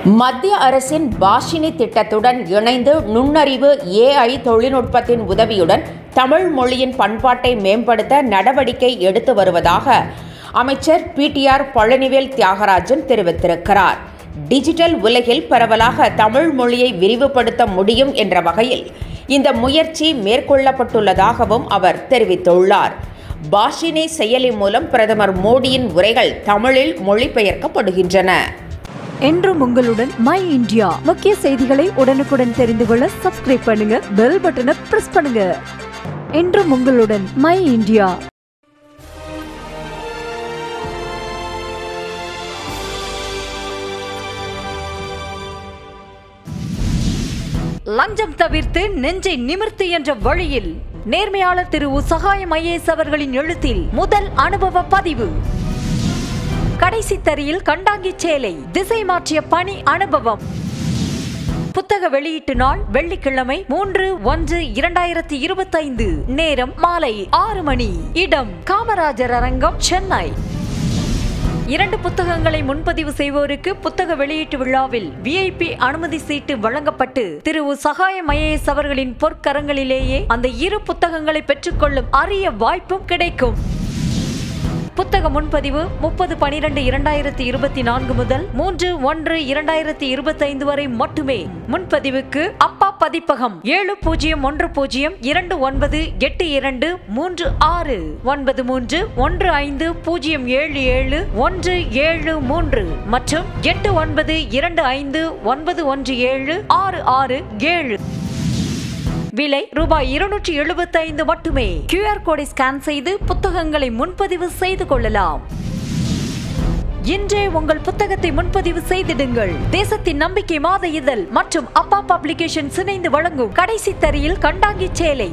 மத்திய அரசின் பாஷினி திட்டத்துடன் இணைந்து நுண்ணறிவு AI தொழில்நுட்பத்தின் உதவியுடன் தமிழ் மொழியின் பண்பாட்டை மேம்படுத்த நடவடிக்கை எடுத்து வருவதாக அமைச்சர் PTR பழனிவேல் தியாகராஜன் தெரிவித்திருக்கிறார். டிஜிட்டல் உலகில் பரவலாக தமிழ் மொழியை விரிவுபடுத்த முடியும் என்ற வகையில் இந்த முயற்சி மேற்கொள்ளப்பட்டுள்ளதாகவும் அவர் தெரிவித்துள்ளார். பாஷினி செயலி மூலம் பிரதமர் மோடியின் உரைகள் தமிழில் மொழிபெயர்க்கப்படுகின்றன. என்றும் உங்களுடன் மை இந்தியா. முக்கிய செய்திகளை உடனுக்குடன் தெரிந்து கொள்ள சப்ஸ்கிரைப் பண்ணுங்க, பெல் பட்டனை பிரஸ் பண்ணுங்க. என்றும் உங்களுடன் மை இந்தியா. லஞ்சம் தவிர்த்து நெஞ்சை நிமிர்த்து என்ற வழியில் நேர்மையாளர் திரு சகாயம் IAS அவர்களின் எழுத்தில் முதல் அனுபவ பதிவு. கடைசி தரியில் கண்டாங்கி சேலை திசை மாற்றிய பணி அனுபவம். புத்தக வெளியீட்டு நாள் வெள்ளிக்கிழமை 3/1/2025. நேரம் மாலை 6 மணி. இடம் காமராஜர் அரங்கம், சென்னை. 2 புத்தகங்களை முன்பதிவு செய்வோருக்கு புத்தக வெளியீட்டு விழாவில் VIP அனுமதி சீட்டு வழங்கப்பட்டு திரு சகாயம் IAS அவர்களின் பொற்கரங்களிலேயே அந்த 2 புத்தகங்களை பெற்றுக்கொள்ளும் அரிய வாய்ப்பும் கிடைக்கும். புத்தக முன்பதிவு 30/12/2024 முதல் 3/1/2025 வரை மட்டுமே. முன்பதிவுக்கு அப்பா பதிப்பகம் 700832931315077173 மற்றும் 8925917667. விலை ₹275 மட்டுமே. QR கோடை ஸ்கேன் செய்து புத்தகங்களை முன்பதிவு செய்து கொள்ளலாம். இன்றே உங்கள் புத்தகத்தை முன்பதிவு செய்திடுங்கள். தேசத்தின் நம்பிக்கை மாத இதழ் மற்றும் அப்பா பப்ளிகேஷன்ஸ் இணைந்து வழங்கும் கடைசி தரியில் கண்டாங்கி சேலை.